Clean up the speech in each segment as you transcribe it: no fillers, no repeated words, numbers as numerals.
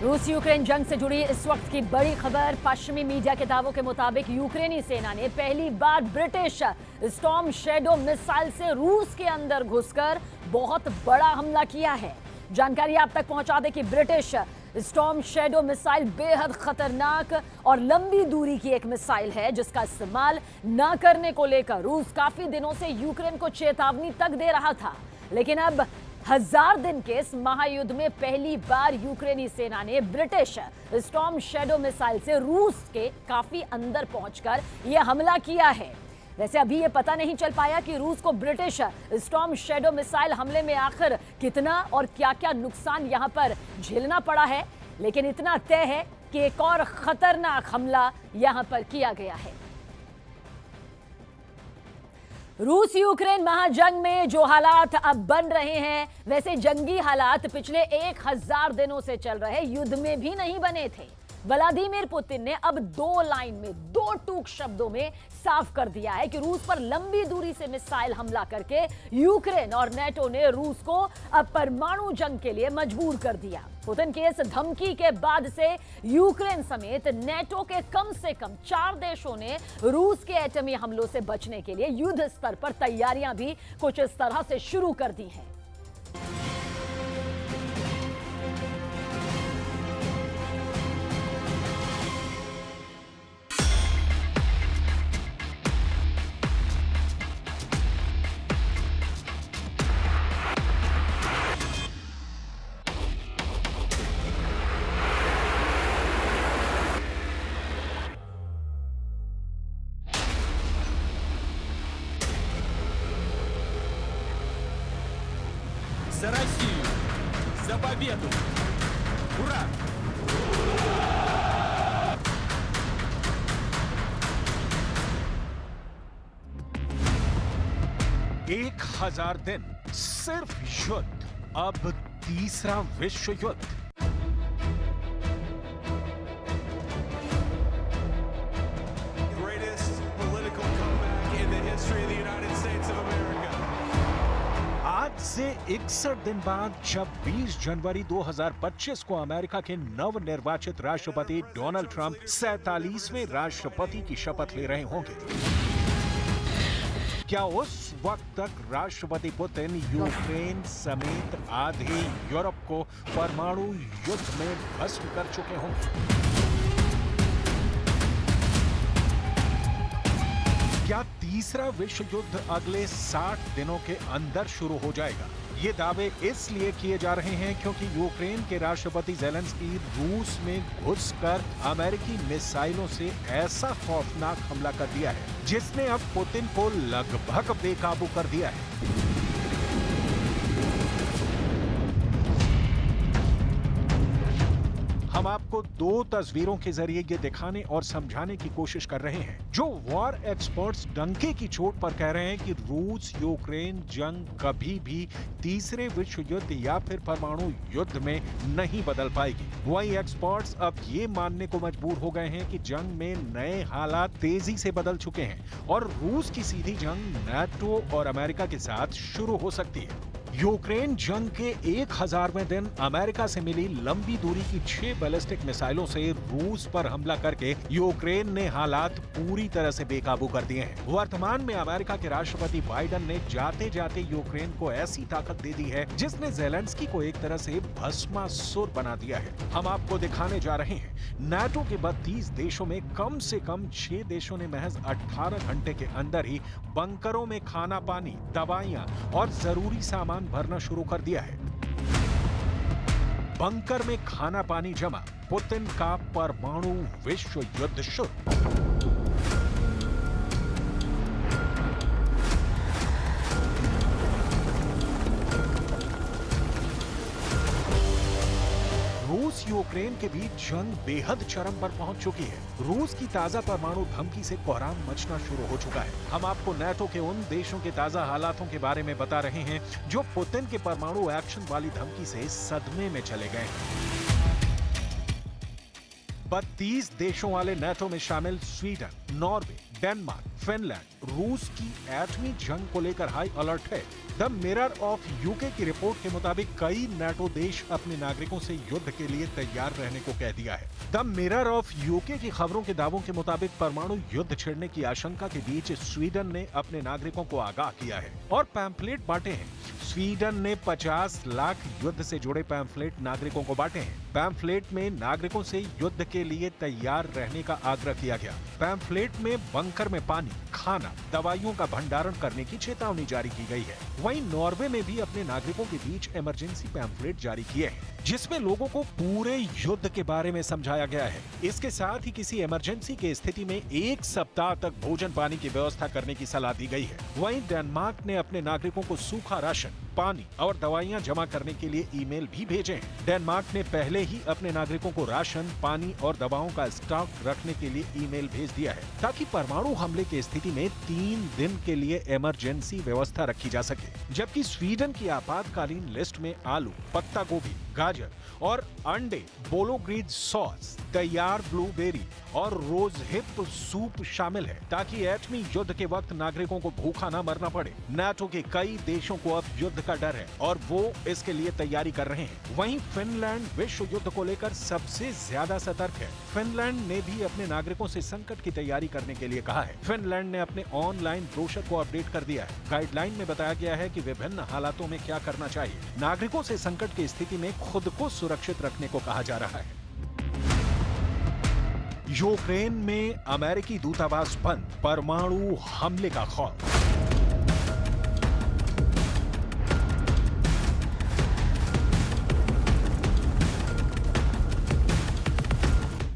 रूस यूक्रेन जंग से जुड़ी इस वक्त की बड़ी खबर। पश्चिमी मीडिया के दावों के मुताबिक यूक्रेनी सेना ने पहली बार ब्रिटिश स्टॉर्म शैडो मिसाइल से रूस के अंदर घुसकर बहुत बड़ा हमला किया है। जानकारी आप तक पहुंचा दें कि ब्रिटिश स्टॉर्म शैडो मिसाइल बेहद खतरनाक और लंबी दूरी की एक मिसाइल है, जिसका इस्तेमाल न करने को लेकर रूस काफी दिनों से यूक्रेन को चेतावनी तक दे रहा था। लेकिन अब 1000 दिन के इस महायुद्ध में पहली बार यूक्रेनी सेना ने ब्रिटिश स्टॉर्म शैडो मिसाइल से रूस के काफी अंदर पहुंचकर यह हमला किया है। वैसे अभी यह पता नहीं चल पाया कि रूस को ब्रिटिश स्टॉर्म शैडो मिसाइल हमले में आखिर कितना और क्या-क्या नुकसान यहां पर झेलना पड़ा है, लेकिन इतना तय है कि एक और खतरनाक हमला यहां पर किया गया है। रूस यूक्रेन महाजंग में जो हालात अब बन रहे हैं, वैसे जंगी हालात पिछले 1000 दिनों से चल रहे युद्ध में भी नहीं बने थे। व्लादिमीर पुतिन ने अब 2 लाइन में 2 टूक शब्दों में साफ कर दिया है कि रूस पर लंबी दूरी से मिसाइल हमला करके यूक्रेन और नेटो ने रूस को अब परमाणु जंग के लिए मजबूर कर दिया। पुतिन की इस धमकी के बाद से यूक्रेन समेत नेटो के कम से कम 4 देशों ने रूस के एटमी हमलों से बचने के लिए युद्ध स्तर पर तैयारियां भी कुछ इस तरह से शुरू कर दी हैं। За Россию! За победу! Ура! एक 1000 दिन सिर्फ युद्ध, अब तीसरा विश्व युद्ध। Greatest political comeback in the history of the United States of America. आज से 61 दिन बाद जब 20 जनवरी 2025 को अमेरिका के नवनिर्वाचित राष्ट्रपति डोनाल्ड ट्रंप 47वें राष्ट्रपति की शपथ ले रहे होंगे, क्या उस वक्त तक राष्ट्रपति पुतिन यूक्रेन समेत आधे यूरोप को परमाणु युद्ध में भस्म कर चुके होंगे? क्या तीसरा विश्व युद्ध अगले 60 दिनों के अंदर शुरू हो जाएगा? ये दावे इसलिए किए जा रहे हैं क्योंकि यूक्रेन के राष्ट्रपति ज़ेलेंस्की रूस में घुसकर अमेरिकी मिसाइलों से ऐसा खौफनाक हमला कर दिया है जिसने अब पुतिन को लगभग बेकाबू कर दिया है। हम आपको 2 तस्वीरों के जरिए ये दिखाने और समझाने की कोशिश कर रहे हैं। जो वॉर एक्सपर्ट्स डंके की चोट पर कह रहे हैं कि रूस यूक्रेन जंग कभी भी तीसरे विश्व युद्ध या फिर परमाणु युद्ध में नहीं बदल पाएगी, वही एक्सपर्ट्स अब ये मानने को मजबूर हो गए हैं कि जंग में नए हालात तेजी से बदल चुके हैं और रूस की सीधी जंग नाटो और अमेरिका के साथ शुरू हो सकती है। यूक्रेन जंग के 1000वें दिन अमेरिका से मिली लंबी दूरी की 6 बैलिस्टिक मिसाइलों से रूस पर हमला करके यूक्रेन ने हालात पूरी तरह से बेकाबू कर दिए हैं। वर्तमान में अमेरिका के राष्ट्रपति बाइडेन ने जाते जाते यूक्रेन को ऐसी ताकत दे दी है जिसने ज़ेलेंस्की को एक तरह से भस्मासुर बना दिया है। हम आपको दिखाने जा रहे हैं नाटो के 32 देशों में कम से कम 6 देशों ने महज 18 घंटे के अंदर ही बंकरों में खाना पानी, दवाइयां और जरूरी सामान भरना शुरू कर दिया है। बंकर में खाना पानी जमा, पुतिन का परमाणु विश्व युद्ध शुरू। रूस यूक्रेन के बीच जंग बेहद चरम पर पहुंच चुकी है। रूस की ताजा परमाणु धमकी से कोहराम मचना शुरू हो चुका है। हम आपको नाटो के उन देशों के ताजा हालातों के बारे में बता रहे हैं जो पुतिन के परमाणु एक्शन वाली धमकी से सदमे में चले गए हैं। 32 देशों वाले नाटो में शामिल स्वीडन, नॉर्वे, डेनमार्क, फिनलैंड रूस की एटमी जंग को लेकर हाई अलर्ट है। द मिरर ऑफ यूके की रिपोर्ट के मुताबिक कई नाटो देश अपने नागरिकों से युद्ध के लिए तैयार रहने को कह दिया है। द मिरर ऑफ यूके की खबरों के दावों के मुताबिक परमाणु युद्ध छिड़ने की आशंका के बीच स्वीडन ने अपने नागरिकों को आगाह किया है और पैम्फलेट बांटे हैं। स्वीडन ने 50 लाख युद्ध से जुड़े पैम्फलेट नागरिकों को बांटे हैं। पैम्फलेट में नागरिकों से युद्ध के लिए तैयार रहने का आग्रह किया गया। पैम्फलेट में बंकर में पानी, खाना, दवाइयों का भंडारण करने की चेतावनी जारी की गई है। वहीं नॉर्वे में भी अपने नागरिकों के बीच इमरजेंसी पैम्फलेट जारी किए हैं, जिसमें लोगों को पूरे युद्ध के बारे में समझाया गया है। इसके साथ ही किसी इमरजेंसी की स्थिति में 1 सप्ताह तक भोजन पानी की व्यवस्था करने की सलाह दी गई है। वहीं डेनमार्क ने अपने नागरिकों को सूखा राशन, पानी और दवाइयां जमा करने के लिए ईमेल भी भेजे हैं। डेनमार्क ने पहले ही अपने नागरिकों को राशन, पानी और दवाओं का स्टॉक रखने के लिए ईमेल भेज दिया है, ताकि परमाणु हमले की स्थिति में 3 दिन के लिए इमरजेंसी व्यवस्था रखी जा सके। जबकि स्वीडन की आपातकालीन लिस्ट में आलू, पत्ता गोभी, गाजर और अंडे, बोलोग्रीज सॉस, तैयार ब्लूबेरी और रोज हिप सूप शामिल है, ताकि एटमी युद्ध के वक्त नागरिकों को भूखा न मरना पड़े। नाटो के कई देशों को अब युद्ध का डर है और वो इसके लिए तैयारी कर रहे हैं। वहीं फिनलैंड विश्व युद्ध को लेकर सबसे ज्यादा सतर्क है। फिनलैंड ने भी अपने नागरिकों से संकट की तैयारी करने के लिए कहा है। फिनलैंड ने अपने ऑनलाइन ब्रोशर को अपडेट कर दिया है। गाइडलाइन में बताया गया है कि विभिन्न हालातों में क्या करना चाहिए। नागरिकों से संकट की स्थिति में खुद को सुरक्षित रखने को कहा जा रहा है। यूक्रेन में अमेरिकी दूतावास बंद, परमाणु हमले का खौफ।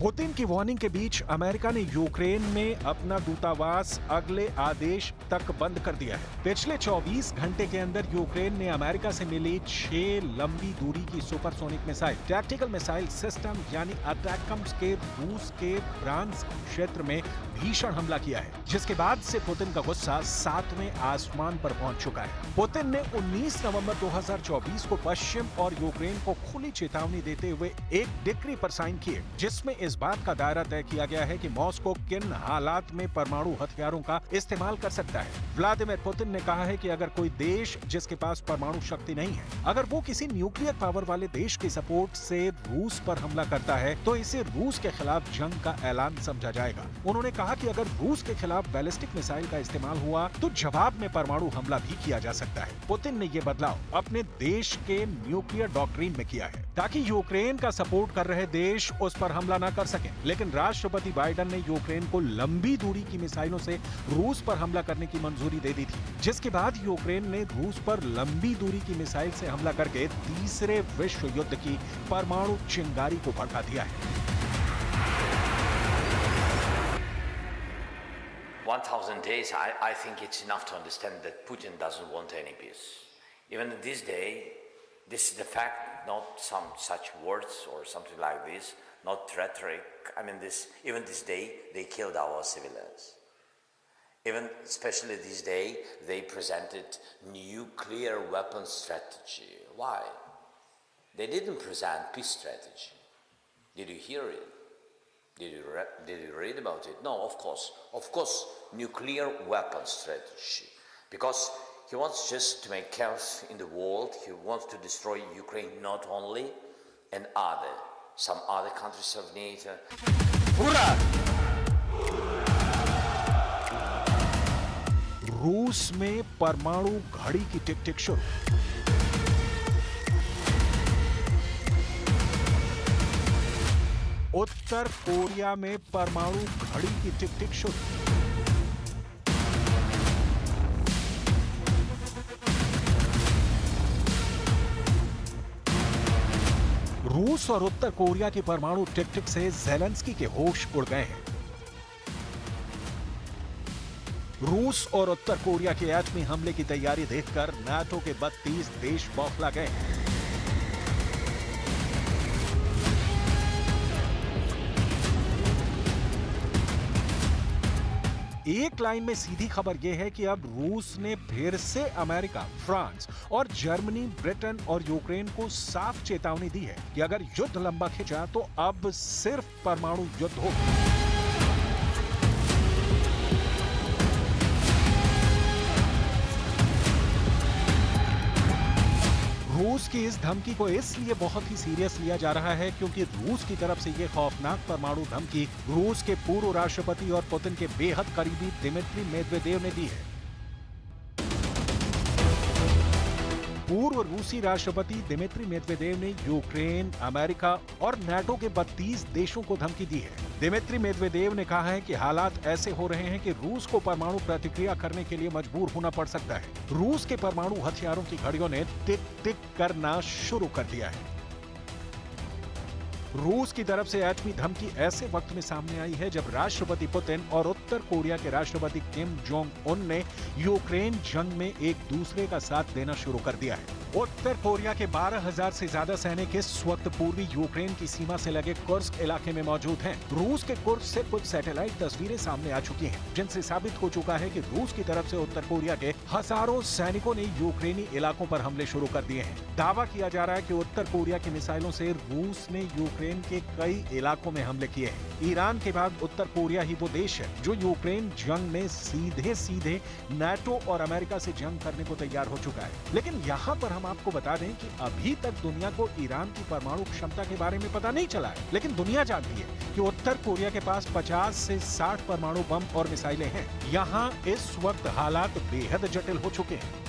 पुतिन की वार्निंग के बीच अमेरिका ने यूक्रेन में अपना दूतावास अगले आदेश तक बंद कर दिया है। पिछले 24 घंटे के अंदर यूक्रेन ने अमेरिका से मिली 6 लंबी दूरी की supersonic missile tactical missile system यानी अटैकम्स के रूस के ब्रांस्क क्षेत्र में भीषण हमला किया है, जिसके बाद से पुतिन का गुस्सा 7वें आसमान पर पहुंच चुका है। पुतिन ने 19 नवंबर 2024 को पश्चिम और यूक्रेन को खुली चेतावनी देते हुए एक डिक्री पर साइन किए, जिसमें इस बात का दायरा तय किया गया है कि मॉस्को किन हालात में परमाणु हथियारों का इस्तेमाल कर सकता है। व्लादिमीर पुतिन ने कहा है कि अगर कोई देश जिसके पास परमाणु शक्ति नहीं है, अगर वो किसी न्यूक्लियर पावर वाले देश की सपोर्ट से रूस पर हमला करता है, तो इसे रूस के खिलाफ जंग का ऐलान समझा जाएगा। उन्होंने कहा कि अगर रूस के खिलाफ बैलिस्टिक मिसाइल का इस्तेमाल हुआ तो जवाब में परमाणु हमला भी किया जा सकता है। पुतिन ने ये बदलाव अपने देश के न्यूक्लियर डॉक्ट्रिन में किया है, ताकि यूक्रेन का सपोर्ट कर रहे देश उस पर हमला न कर सके। लेकिन राष्ट्रपति बाइडेन ने यूक्रेन को लंबी दूरी की मिसाइलों से रूस पर हमला करने की मंजूरी दे दी थी, जिसके बाद यूक्रेन ने रूस पर लंबी दूरी की मिसाइल से हमला करके तीसरे विश्व युद्ध की परमाणु चिंगारी को भड़का दिया है। 1,000 days, I think it's enough to understand that Putin doesn't want any peace. Even this day, this is the fact, not some such words or something like this, not rhetoric. I mean, even this day, they killed our civilians. Even especially this day, they presented nuclear weapon strategy. Why? They didn't present peace strategy. Did you hear it? Did you read about it? No, of course, nuclear weapon strategy. Because he wants just to make chaos in the world. He wants to destroy Ukraine not only, and some other countries of NATO. Hurrah! रूस में परमाणु घड़ी की टिक टिक शुरू। उत्तर Korea में परमाणु घड़ी की टिक टिक शुरू। रूस और उत्तर कोरिया की परमाणु टिक टिक से ज़ेलेंस्की के होश उड़ गए हैं। रूस और उत्तर कोरिया के एटमी हमले की तैयारी देखकर नाटो के 32 देश बौखला गए हैं। एक लाइन में सीधी खबर यह है कि अब रूस ने फिर से अमेरिका, फ्रांस और जर्मनी, ब्रिटेन और यूक्रेन को साफ चेतावनी दी है कि अगर युद्ध लंबा खिंचा तो अब सिर्फ परमाणु युद्ध होगा। रूस की इस धमकी को इसलिए बहुत ही सीरियस लिया जा रहा है क्योंकि रूस की तरफ से ये खौफनाक परमाणु धमकी रूस के पूर्व राष्ट्रपति और पुतिन के बेहद करीबी दिमित्री मेदवेदेव ने दी है। पूर्व रूसी राष्ट्रपति दिमित्री मेदवेदेव ने यूक्रेन, अमेरिका और नाटो के 32 देशों को धमकी दी है। दिमित्री मेदवेदेव ने कहा है कि हालात ऐसे हो रहे हैं कि रूस को परमाणु प्रतिक्रिया करने के लिए मजबूर होना पड़ सकता है। रूस के परमाणु हथियारों की घड़ियों ने टिक टिक करना शुरू कर दिया है। रूस की तरफ से एटमी धमकी ऐसे वक्त में सामने आई है जब राष्ट्रपति पुतिन और उत्तर कोरिया के राष्ट्रपति किम जोंग उन ने यूक्रेन जंग में एक दूसरे का साथ देना शुरू कर दिया है। उत्तर कोरिया के 12,000 से ज्यादा सैनिक इस वक्त पूर्वी यूक्रेन की सीमा से लगे कुर्स्क इलाके में मौजूद हैं। रूस के कुर्स्क से कुछ सैटेलाइट तस्वीरें सामने आ चुकी हैं, जिनसे साबित हो चुका है कि रूस की तरफ से उत्तर कोरिया के हजारों सैनिकों ने यूक्रेनी इलाकों पर हमले शुरू कर दिए हैं। दावा किया जा रहा है कि उत्तर कोरिया की मिसाइलों से रूस ने यूक्रेन के कई इलाकों में हमले किए हैं। ईरान के बाद उत्तर कोरिया ही वो देश है जो यूक्रेन जंग में सीधे नाटो और अमेरिका से जंग करने को तैयार हो चुका है। लेकिन यहाँ पर हम आपको बता दें कि अभी तक दुनिया को ईरान की परमाणु क्षमता के बारे में पता नहीं चला है, लेकिन दुनिया जानती है कि उत्तर कोरिया के पास 50 से 60 परमाणु बम और मिसाइलें हैं। यहाँ इस वक्त हालात बेहद जटिल हो चुके हैं।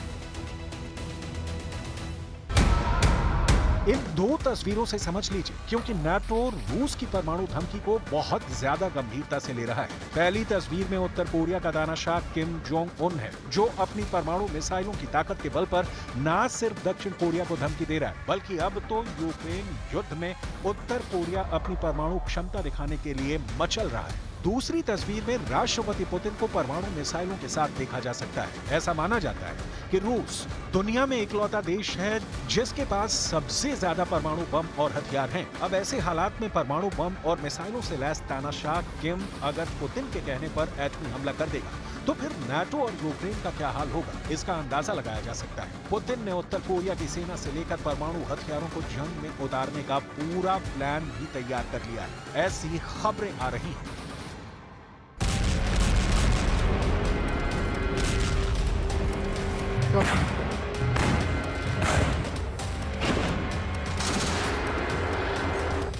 इन दो तस्वीरों से समझ लीजिए क्योंकि नाटो रूस की परमाणु धमकी को बहुत ज्यादा गंभीरता से ले रहा है। पहली तस्वीर में उत्तर कोरिया का दानाशाह किम जोंग उन है जो अपनी परमाणु मिसाइलों की ताकत के बल पर न सिर्फ दक्षिण कोरिया को धमकी दे रहा है बल्कि अब तो यूक्रेन युद्ध में उत्तर कोरिया अपनी परमाणु क्षमता दिखाने के लिए मचल रहा है। दूसरी तस्वीर में राष्ट्रपति पुतिन को परमाणु मिसाइलों के साथ देखा जा सकता है। ऐसा माना जाता है कि रूस दुनिया में इकलौता देश है जिसके पास सबसे ज्यादा परमाणु बम और हथियार हैं। अब ऐसे हालात में परमाणु बम और मिसाइलों से लैस तानाशाह किम अगर पुतिन के कहने पर एटमी हमला कर देगा तो फिर नाटो और यूक्रेन का क्या हाल होगा, इसका अंदाजा लगाया जा सकता है। पुतिन ने उत्तर कोरिया की सेना से लेकर परमाणु हथियारों को जंग में उतारने का पूरा प्लान भी तैयार कर लिया है, ऐसी खबरें आ रही हैं।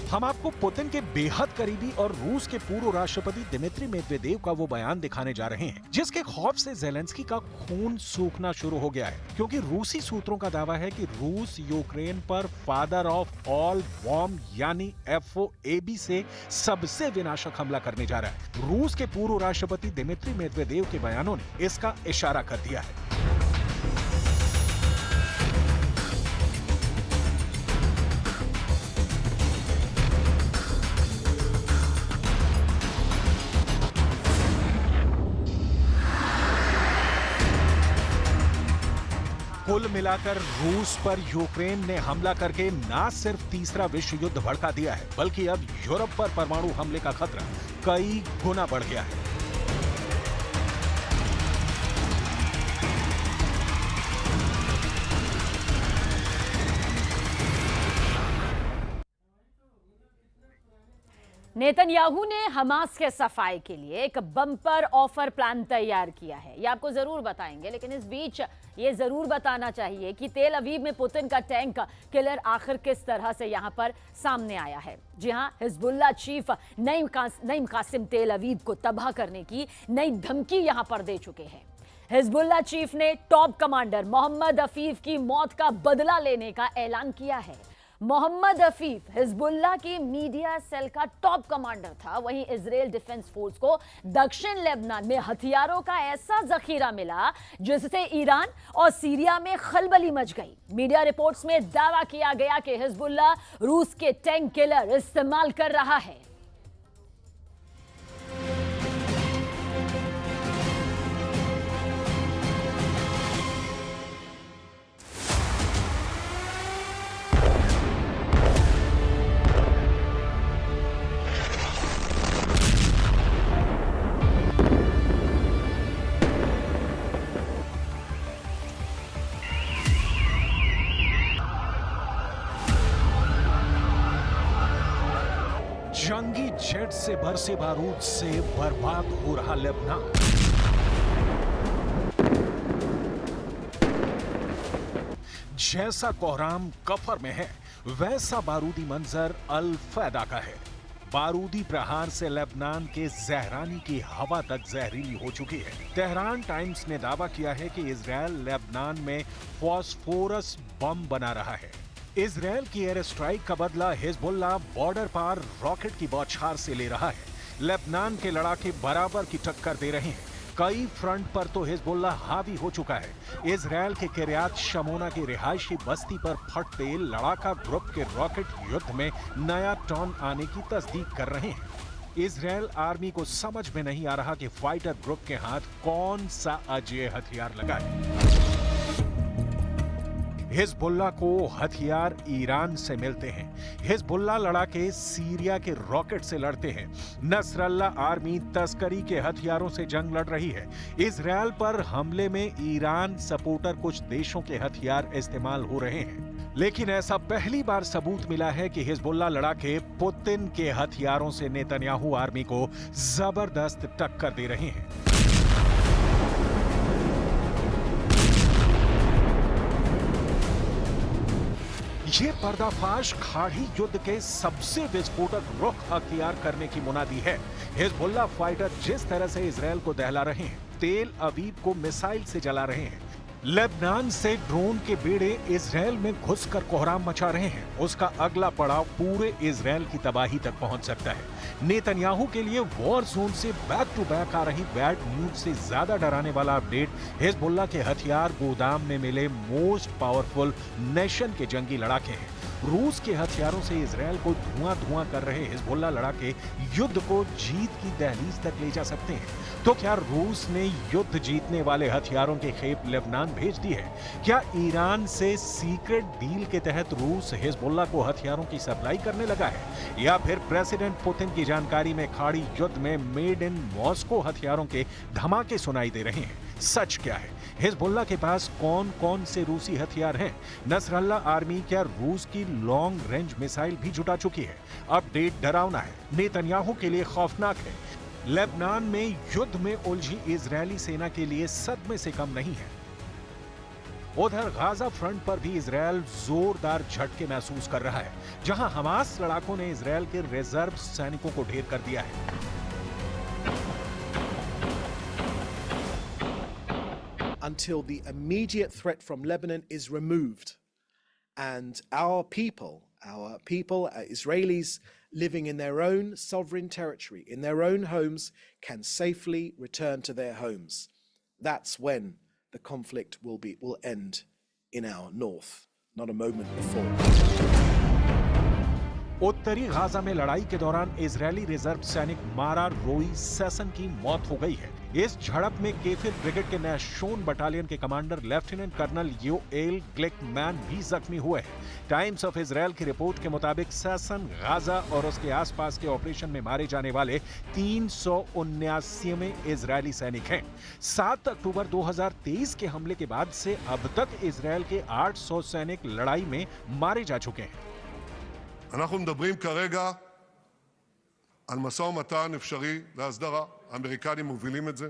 हम आपको पुतिन के बेहद करीबी और रूस के पूर्व राष्ट्रपति दिमित्री मेदवेदेव का वो बयान दिखाने जा रहे हैं जिसके खौफ से ज़ेलेंस्की का खून सूखना शुरू हो गया है, क्योंकि रूसी सूत्रों का दावा है कि रूस यूक्रेन पर फादर ऑफ ऑल बॉम्ब यानी FOAB से सबसे विनाशक हमला करने जा रहा है। रूस के पूर्व राष्ट्रपति दिमित्री मेदवेदेव के बयानों ने इसका इशारा कर दिया है। कुल मिलाकर रूस पर यूक्रेन ने हमला करके न सिर्फ तीसरा विश्व युद्ध भड़का दिया है बल्कि अब यूरोप पर परमाणु हमले का खतरा कई गुना बढ़ गया है। नेतन्याहू ने हमास के सफाई के लिए एक बम्पर ऑफर प्लान तैयार किया है। ये आपको जरूर बताएंगे, लेकिन इस बीच ये जरूर बताना चाहिए कि तेल अवीव में पुतिन का टैंक किलर आखिर किस तरह से यहां पर सामने आया है। जी हां, हिजबुल्लाह चीफ नईम कासिम तेल अवीव को तबाह करने की नई धमकी यहां पर दे चुके हैं। हिजबुल्लाह चीफ ने टॉप कमांडर मोहम्मद अफीफ की मौत का बदला लेने का ऐलान किया है। मोहम्मद अफीफ हिजबुल्लाह की मीडिया सेल का टॉप कमांडर था। वहीं इजराइल डिफेंस फोर्स को दक्षिण लेबनान में हथियारों का ऐसा जखीरा मिला जिससे ईरान और सीरिया में खलबली मच गई। मीडिया रिपोर्ट्स में दावा किया गया कि हिजबुल्लाह रूस के टैंक किलर इस्तेमाल कर रहा है। जंगी जेट से बरसे बारूद से बर्बाद हो रहा लेबनान। जैसा कोहराम कफर में है, वैसा बारूदी मंजर अल फैदा का है। बारूदी प्रहार से लेबनान के जहरानी की हवा तक जहरीली हो चुकी है। तेहरान टाइम्स ने दावा किया है कि इजरायल लेबनान में फॉस्फोरस बम बना रहा है। इजरायल की एयर स्ट्राइक का बदला हिजबुल्लाह बॉर्डर पार रॉकेट की बौछार से ले रहा है। लेबनान के लड़ाके बराबर की टक्कर दे रहे हैं। कई फ्रंट पर तो हिजबुल्लाह हावी हो चुका है। इजरायल के किर्यात शमोना की रिहायशी बस्ती पर फटते लड़ाका ग्रुप के रॉकेट युद्ध में नया टर्न आने की तस्दीक कर रहे हैं। इजरायल आर्मी को समझ में नहीं आ रहा कि फाइटर ग्रुप के हाथ कौन सा अजय हथियार लगा है। हिजबुल्लाह को हथियार ईरान से मिलते हैं। हिजबुल्लाह लड़ाके सीरिया के रॉकेट से लड़ते हैं। नसरल्लाह आर्मी तस्करी के हथियारों से जंग लड़ रही है। इजरायल पर हमले में ईरान सपोर्टर कुछ देशों के हथियार इस्तेमाल हो रहे हैं। लेकिन ऐसा पहली बार सबूत मिला है कि हिजबुल्लाह लड़ाके पुतिन के हथियारों से नेतन्याहू आर्मी को जबरदस्त टक्कर दे रहे हैं। ये पर्दाफाश खाड़ी युद्ध के सबसे विस्फोटक रुख अख्तियार करने की मुनादी है। हिजबुल्लाह फाइटर जिस तरह से इजरायल को दहला रहे हैं, तेल अवीव को मिसाइल से जला रहे हैं, लेबनान से ड्रोन के बेड़े इजरायल में घुसकर कोहराम मचा रहे हैं, उसका अगला पड़ाव पूरे इजरायल की तबाही तक पहुंच सकता है। नेतन्याहू के लिए वॉर जोन से बैक टू बैक आ रही बैड न्यूज से ज्यादा डराने वाला अपडेट हिजबुल्लाह के हथियार गोदाम में मिले मोस्ट पावरफुल नेशन के जंगी लड़ाके हैं। रूस के हथियारों से इजरायल को धुआं धुआं कर रहे हिजबुल्लाह लड़ाके युद्ध को जीत की दहलीज तक ले जा सकते हैं। तो क्या रूस ने युद्ध जीतने वाले हथियारों की खेप लेबनान भेज दी है? क्या ईरान से सीक्रेट डील के तहत रूस हिजबुल्लाह को हथियारों की सप्लाई करने लगा है? या फिर प्रेसिडेंट पुतिन की जानकारी में खाड़ी युद्ध में मेड इन मॉस्को हथियारों के धमाके सुनाई दे रहे हैं? सच क्या है? हिजबुल्लाह के पास कौन कौन से रूसी हथियार हैं? नसरल्लाह आर्मी क्या रूस की लॉन्ग रेंज मिसाइल भी जुटा चुकी है? अपडेट डरावना है, नेतन्याहू के लिए खौफनाक है। लेबनान में युद्ध में उलझी इजरायली सेना के लिए सदमे से कम नहीं है। उधर गाजा फ्रंट पर भी इजरायल जोरदार झटके महसूस कर रहा है, जहां हमास लड़ाकों ने इजरायल के रिजर्व सैनिकों को ढेर कर दिया है। Until the immediate threat from Lebanon is removed and our people, Israelis living in their own sovereign territory, in their own homes, can safely return to their homes. That's when the conflict will end in our north, not a moment before. उत्तरी Gaza में लड़ाई के दौरान Israeli reserve सैनिक मारा रोई session की मौत हो गई है। इस झड़प में केफिर ब्रिगेड के नैशोन बटालियन के कमांडर लेफ्टिनेंट कर्नल योएल ग्लिकमैन भी जख्मी हुए हैं। टाइम्स ऑफ इजरायल की रिपोर्ट के मुताबिक सेसन गाजा और उसके आसपास के ऑपरेशन में मारे जाने वाले 379वें इजरायली सैनिक हैं। 7 अक्टूबर 2023 के हमले के बाद से अब तक इजरायल के 800 सैनिक लड़ाई में मारे जा चुके हैं। אנחנו מדברים כרגע על משא ומתן אפשרי להסדרה. האמריקנים מובילים את זה.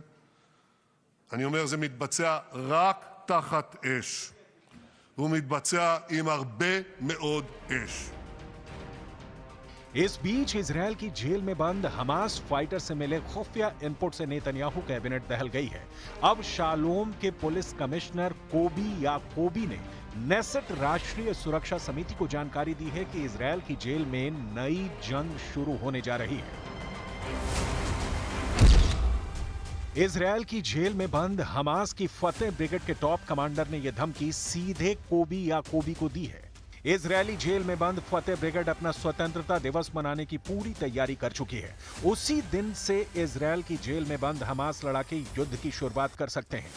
אני אומר, זה מתבצע רק תחת אש. והוא מתבצע עם הרבה מאוד אש. इस बीच इजरायल की जेल में बंद हमास फाइटर से मिले खुफिया इनपुट से नेतन्याहू कैबिनेट दहल गई है। अब शालोम के पुलिस कमिश्नर कोबी याकोबी ने नेसेट राष्ट्रीय सुरक्षा समिति को जानकारी दी है कि इजरायल की जेल में नई जंग शुरू होने जा रही है। इजरायल की जेल में बंद हमास की फतेह ब्रिगेड के टॉप कमांडर ने यह धमकी सीधे कोबी याकोबी को दी है। इजरायली जेल में बंद फतेह ब्रिगेड अपना स्वतंत्रता दिवस मनाने की पूरी तैयारी कर चुकी है। उसी दिन से इजरायल की जेल में बंद हमास लड़ाके युद्ध की शुरुआत कर सकते हैं।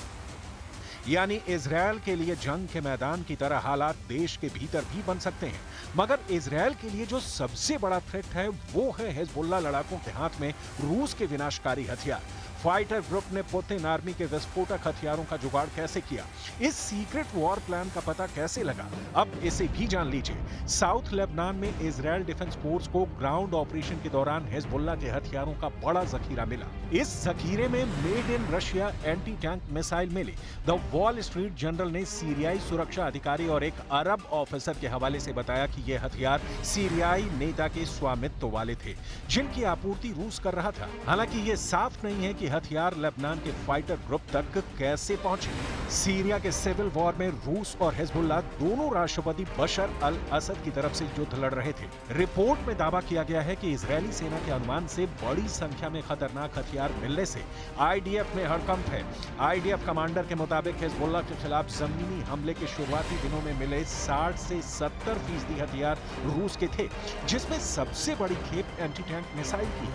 यानी इजरायल के लिए जंग के मैदान की तरह हालात देश के भीतर भी बन सकते हैं। मगर इजरायल के लिए जो सबसे बड़ा थ्रेट है वो है हिजबुल्लाह लड़ाकों के हाथ में रूस के विनाशकारी हथियार। फाइटर ग्रुप ने पुतिन आर्मी के विस्फोटक हथियारों का जुगाड़ कैसे किया, इस सीक्रेट वॉर प्लान का पता कैसे लगा, अब इसे भी जान लीजिए। साउथ लेबनान में इजरायल डिफेंस फोर्स को ग्राउंड ऑपरेशन के दौरान हिजबुल्लाह के हथियारों का बड़ा जखीरा मिला। इस जखीरे में made in Russia anti tank missile मिली। द वॉल स्ट्रीट जर्नल ने सीरियाई सुरक्षा अधिकारी और एक अरब ऑफिसर के हवाले से बताया कि ये हथियार सीरियाई नेता के स्वामित्व वाले थे, जिनकी आपूर्ति रूस कर रहा था। हालांकि ये साफ नहीं है कि हथियार लेबनान के फाइटर ग्रुप तक कैसे पहुंचे। सीरिया के सिविल वॉर में रूस और हिजबुल्लाह दोनों राष्ट्रपति बशर अल असद की तरफ से युद्ध लड़ रहे थे। रिपोर्ट में दावा किया गया है कि इजरायली सेना के अनुमान से बड़ी संख्या में खतरनाक हथियार मिलने से आईडीएफ में हड़कंप है। आईडीएफ कमांडर के मुताबिक हिजबुल्लाह के खिलाफ जमीनी हमले के शुरुआती दिनों में मिले 60 से 70% हथियार रूस के थे, जिसमें सबसे बड़ी खेप एंटी टैंक मिसाइल की है।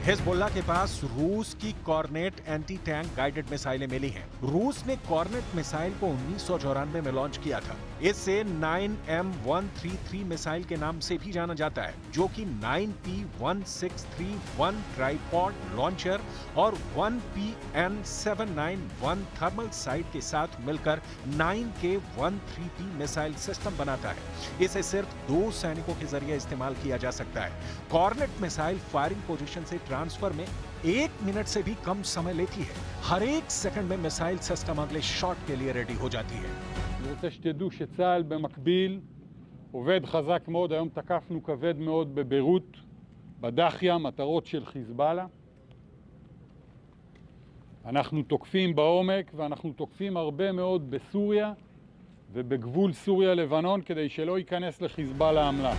हिजबुल्लाह के पास रूस की कॉर्नेट एंटी टैंक गाइडेड मिसाइलें मिली हैं। रूस ने कॉर्नेट मिसाइल को 1994 में लॉन्च किया था। इसे 9M133 मिसाइल के नाम से भी जाना जाता है, जो कि 9P1631 ट्राइपॉड लॉन्चर और 1PN791 थर्मल साइट के साथ मिलकर 9K13P मिसाइल सिस्टम बनाता है। इसे सिर्फ 2 सैनिकों के जरिए इस्तेमाल किया जा सकता है। कॉर्नेट मिसाइल फायरिंग पोजीशन से ट्रांसफर में 1 मिनट से भी कम समय लेती है। हर एक सेकंड में मिसाइल सिस्टम अगले शॉट के लिए रेडी हो जाती है। אני רוצה שתדעו שצה"ל במקביל עובד חזק מאוד. היום תקפנו כבד מאוד בביירות, בדחיה, מטרות של חיזבאללה. אנחנו תוקפים בעומק ואנחנו תוקפים הרבה מאוד בסוריה ובגבול סוריה-לבנון כדי שלא ייכנס לחיזבאללה האמל"ח.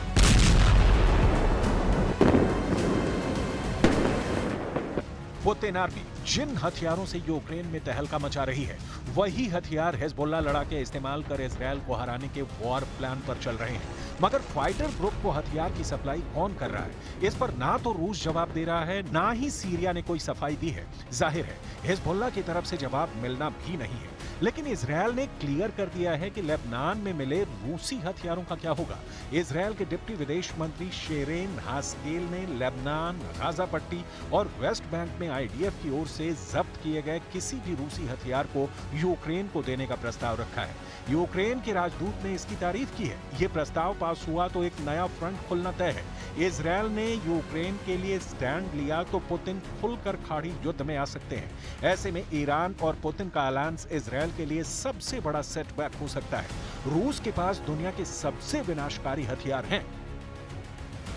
पुतिन आर्मी जिन हथियारों से यूक्रेन में तहलका मचा रही है, वही हथियार हिजबुल्लाह लड़ाके इस्तेमाल कर इजरायल को हराने के वॉर प्लान पर चल रहे हैं। मगर फाइटर ग्रुप को हथियार की सप्लाई कौन कर रहा है, इस पर ना तो रूस जवाब दे रहा है, ना ही सीरिया ने कोई सफाई दी है। जाहिर है हिजबुल्लाह की तरफ से जवाब मिलना भी नहीं है। लेकिन इजरायल ने क्लियर कर दिया है कि लेबनान में मिले रूसी हथियारों का क्या होगा। इजरायल के डिप्टी विदेश मंत्री शेरेन हास्केल ने लेबनान, गाजा पट्टी और वेस्ट बैंक में आईडीएफ की ओर से जब्त किए गए किसी भी रूसी हथियार को यूक्रेन को देने का प्रस्ताव रखा है। यूक्रेन के राजदूत ने इसकी तारीफ की है। ये प्रस्ताव पास हुआ तो एक नया फ्रंट खुलना तय है। इजरायल ने यूक्रेन के लिए स्टैंड लिया तो पुतिन खुलकर खाड़ी युद्ध में आ सकते हैं। ऐसे में ईरान और पुतिन का अलायंस इजरायल के लिए सबसे बड़ा सेटबैक हो सकता है। रूस के पास दुनिया के सबसे विनाशकारी हथियार हैं,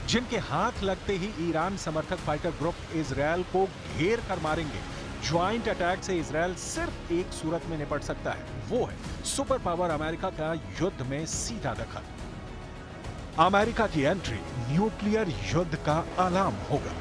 जिनके हाथ लगते ही ईरान समर्थक फाइटर ग्रुप इजरायल को घेर कर मारेंगे। ज्वाइंट अटैक से इजरायल सिर्फ एक सूरत में निपट सकता है, वो है सुपर पावर अमेरिका का युद्ध में सीधा दखल। अमेरिका की एंट्री न्यूक्लियर युद्ध का अलार्म होगा।